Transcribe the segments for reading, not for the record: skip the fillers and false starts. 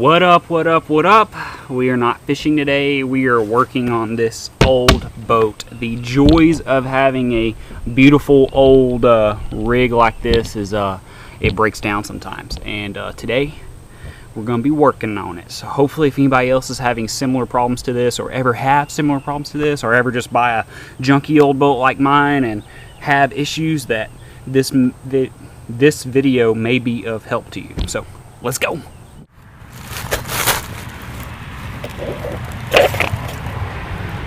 What up, what up, what up? We are not fishing today. We are working on this old boat. The joys of having a beautiful old rig like this is it breaks down sometimes. And today we're going to be working on it. So hopefully if anybody else is having similar problems to this, or ever have similar problems to this, or ever just buy a junky old boat like mine and have issues, that this video may be of help to you. So let's go.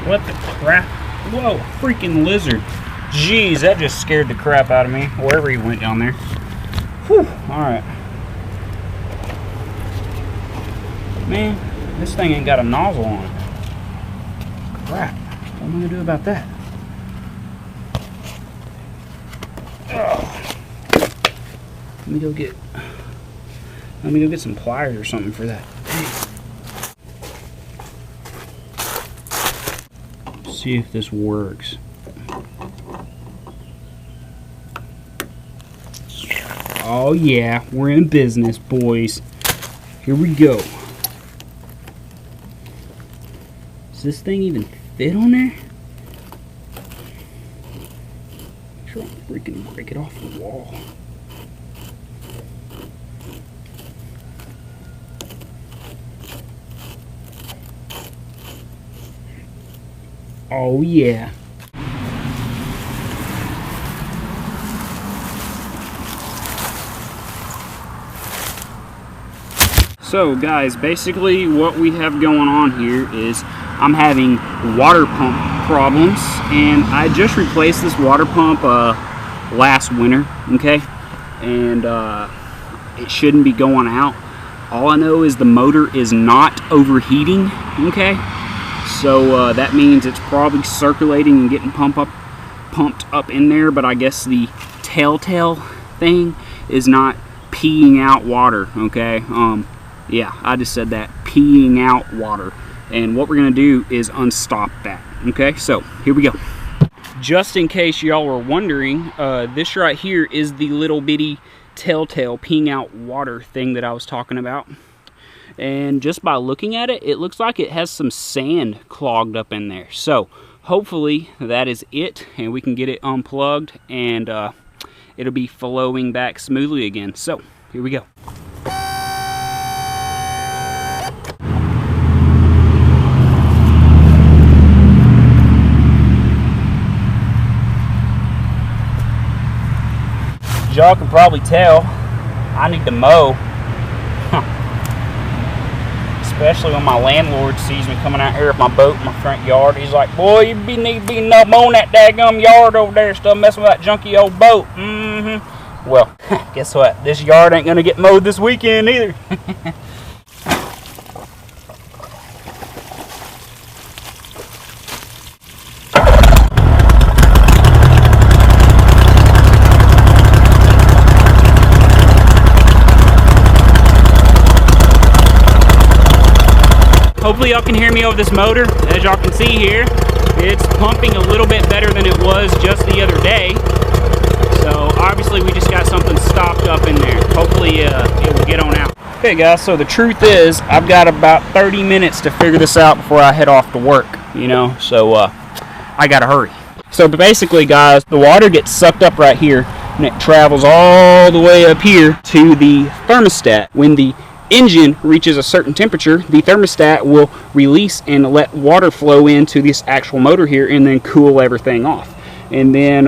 What the crap? Whoa, freaking lizard. Jeez, that just scared the crap out of me, wherever he went down there. Whew, alright. Man, this thing ain't got a nozzle on it. Crap, what am I gonna do about that? Oh. Let me go get some pliers or something for that. See if this works. Oh yeah, we're in business, boys. Here we go. Does this thing even fit on there? Make sure I don't freaking break it off the wall. Oh yeah. So guys, basically what we have going on here is I'm having water pump problems, and I just replaced this water pump last winter, okay? And it shouldn't be going out. All I know is the motor is not overheating, okay? So that means it's probably circulating and getting pumped up in there, but I guess the telltale thing is not peeing out water, okay? Yeah, I just said that, peeing out water. And what we're gonna do is unstop that, okay? So here we go. Just in case y'all were wondering, this right here is the little bitty telltale peeing out water thing that I was talking about. And just by looking at it, it looks like it has some sand clogged up in there. So hopefully that is it, and we can get it unplugged, and it'll be flowing back smoothly again. So here we go. Y'all can probably tell I need to mow. Especially when my landlord sees me coming out here with my boat in my front yard. He's like, boy, you need to be mowing that daggum yard over there, still messing with that junky old boat. Well, guess what? This yard ain't gonna get mowed this weekend either. Hopefully y'all can hear me over this motor. As y'all can see here, it's pumping a little bit better than it was just the other day. So obviously we just got something stopped up in there. Hopefully it will get on out. Okay guys, so the truth is I've got about 30 minutes to figure this out before I head off to work, you know, so I gotta hurry. So basically guys, the water gets sucked up right here and it travels all the way up here to the thermostat. When the engine reaches a certain temperature, the thermostat will release and let water flow into this actual motor here and then cool everything off. And then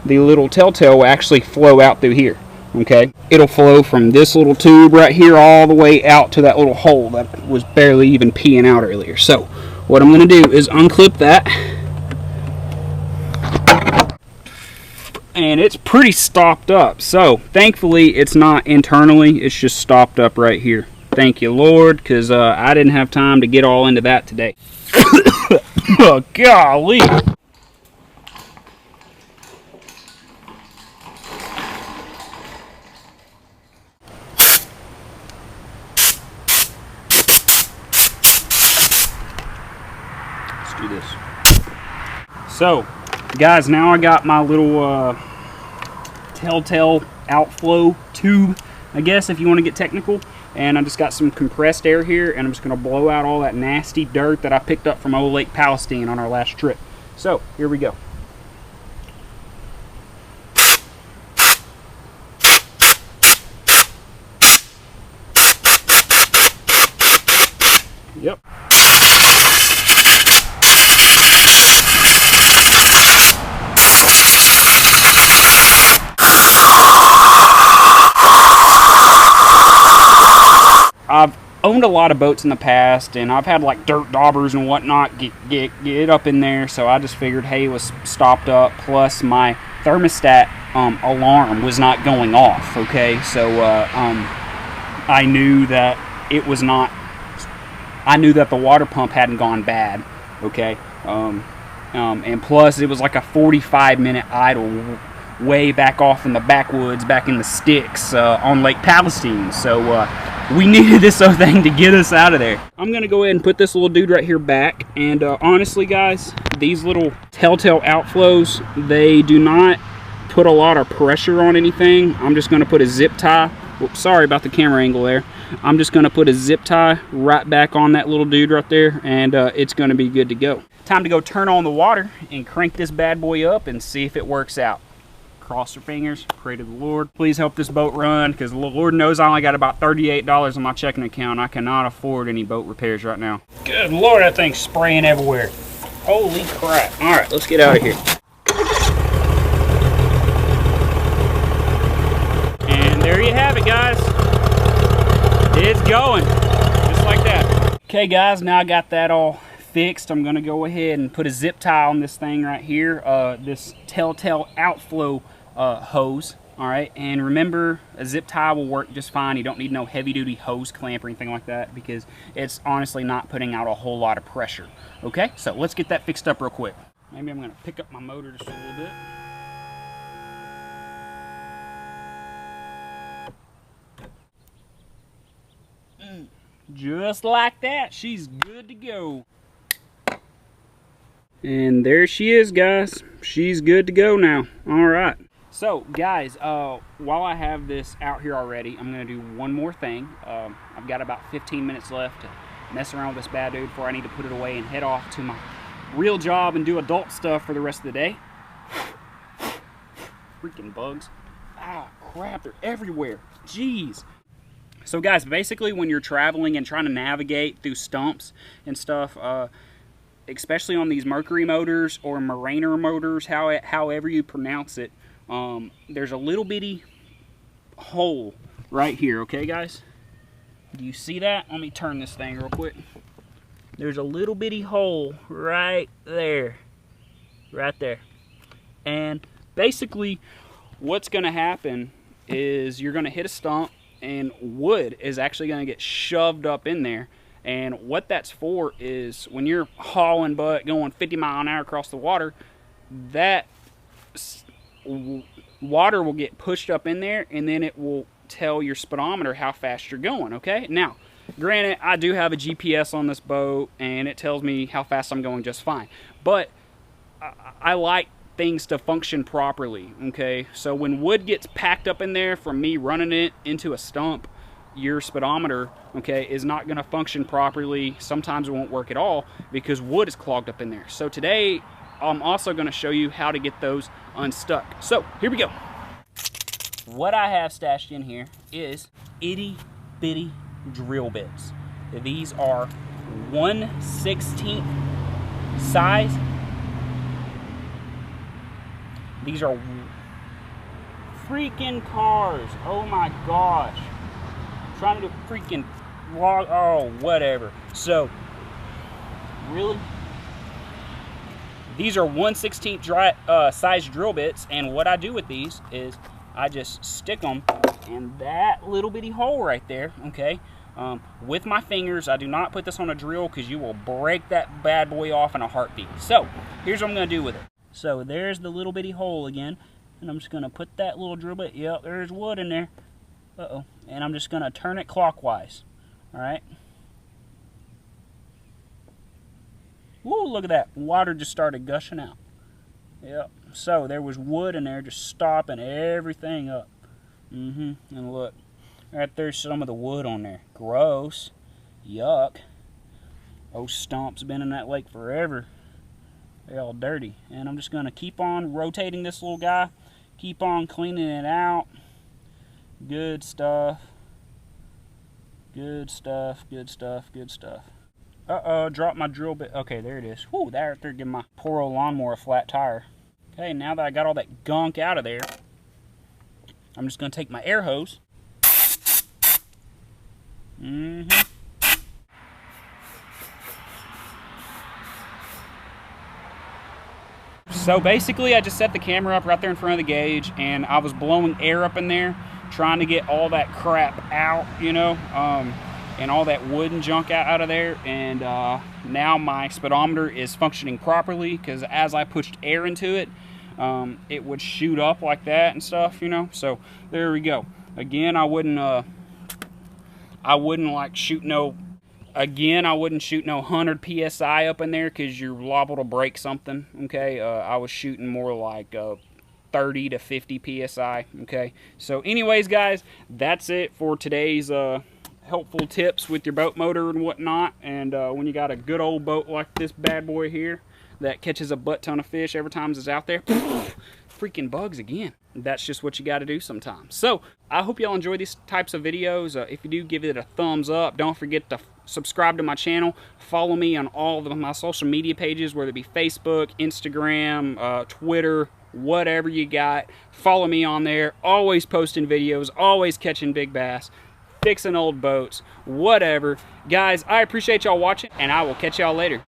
the little telltale will actually flow out through here, okay? It'll flow from this little tube right here all the way out to that little hole that was barely even peeing out earlier. So what I'm going to do is unclip that. And it's pretty stopped up. So thankfully it's not internally, it's just stopped up right here. Thank you Lord, because I didn't have time to get all into that today. Oh, golly. Let's do this. So guys, now I got my little telltale outflow tube, I guess, if you want to get technical. and I just got some compressed air here, and I'm just going to blow out all that nasty dirt that I picked up from old Lake Palestine on our last trip. So here we go. Yep. I've owned a lot of boats in the past, and I've had like dirt daubers and whatnot get up in there, so I just figured, hey, it was stopped up, plus my thermostat alarm was not going off, okay? So I knew that it was not, I knew that the water pump hadn't gone bad, okay? And plus it was like a 45-minute idle way back off in the backwoods, back in the sticks on Lake Palestine. So we needed this thing to get us out of there. I'm gonna go ahead and put this little dude right here back. And honestly, guys, these little telltale outflows, they do not put a lot of pressure on anything. I'm just gonna put a zip tie. Oops, sorry about the camera angle there. I'm just gonna put a zip tie right back on that little dude right there, and it's gonna be good to go. Time to go turn on the water and crank this bad boy up and see if it works out. Cross your fingers, pray to the Lord. Please help this boat run, because the Lord knows I only got about $38 on my checking account. I cannot afford any boat repairs right now. Good Lord, that thing's spraying everywhere. Holy crap. All right, let's get out of here. And there you have it, guys. It's going, just like that. Okay, guys, now I got that all fixed. I'm gonna go ahead and put a zip tie on this thing right here, this telltale outflow hose. All right, and remember, a zip tie will work just fine. You don't need no heavy-duty hose clamp or anything like that, because it's honestly not putting out a whole lot of pressure. Okay, so let's get that fixed up real quick. Maybe I'm gonna pick up my motor just a little bit. Just like that, she's good to go. And there she is, guys. She's good to go now. All right. So, guys, while I have this out here already, I'm going to do one more thing. I've got about 15 minutes left to mess around with this bad dude before I need to put it away and head off to my real job and do adult stuff for the rest of the day. Freaking bugs. Ah, crap, they're everywhere. Jeez. So, guys, basically when you're traveling and trying to navigate through stumps and stuff, especially on these Mercury motors or Mariner motors, however you pronounce it, there's a little bitty hole right here, okay, guys? Do you see that? Let me turn this thing real quick. There's a little bitty hole right there. Right there. And basically what's going to happen is you're going to hit a stump, and wood is actually going to get shoved up in there. And what that's for is when you're hauling butt going 50 miles an hour across the water, that water will get pushed up in there, and then it will tell your speedometer how fast you're going, okay? Now, granted, I do have a GPS on this boat, and it tells me how fast I'm going just fine. But I like things to function properly, okay? So when wood gets packed up in there from me running it into a stump, your speedometer, okay, is not going to function properly. Sometimes it won't work at all because wood is clogged up in there. So today, I'm also going to show you how to get those unstuck. So here we go. What I have stashed in here is itty bitty drill bits. These are 1/16 size. These are freaking cars. Oh my gosh. I'm trying to do freaking vlog. Oh, whatever. So, really? These are 1/16 size drill bits, and what I do with these is I just stick them in that little bitty hole right there, okay? With my fingers. I do not put this on a drill because you will break that bad boy off in a heartbeat. So, here's what I'm going to do with it. So, there's the little bitty hole again, and I'm just going to put that little drill bit. Yep, there's wood in there. Uh-oh. And I'm just going to turn it clockwise. All right? Woo, look at that. Water just started gushing out. Yep. So there was wood in there just stopping everything up. And look. Right there's some of the wood on there. Gross. Yuck. Those stumps been in that lake forever. They're all dirty. And I'm just going to keep on rotating this little guy. Keep on cleaning it out. Good stuff. Good stuff, good stuff, good stuff. Uh-oh, dropped my drill bit. Okay, there it is. Whoo, that right there giving my poor old lawnmower a flat tire. Okay, now that I got all that gunk out of there, I'm just going to take my air hose. So basically, I just set the camera up right there in front of the gauge, and I was blowing air up in there, trying to get all that crap out, you know, and all that wood and junk out of there. And now my speedometer is functioning properly, because as I pushed air into it, it would shoot up like that and stuff, you know. So there we go. Again, I wouldn't like shoot no. Again, I wouldn't shoot no 100 psi up in there, because you're liable to break something. Okay, I was shooting more like 30 to 50 psi. Okay, so anyways, guys, that's it for today's helpful tips with your boat motor and whatnot. And when you got a good old boat like this bad boy here that catches a butt ton of fish every time it's out there, freaking bugs again. That's just what you got to do sometimes. So I hope y'all enjoy these types of videos. If you do, give it a thumbs up. Don't forget to subscribe to my channel. Follow me on all of my social media pages, whether it be Facebook, Instagram, Twitter, whatever you got. Follow me on there. Always posting videos, always catching big bass, fixing old boats, whatever. Guys, I appreciate y'all watching, and I will catch y'all later.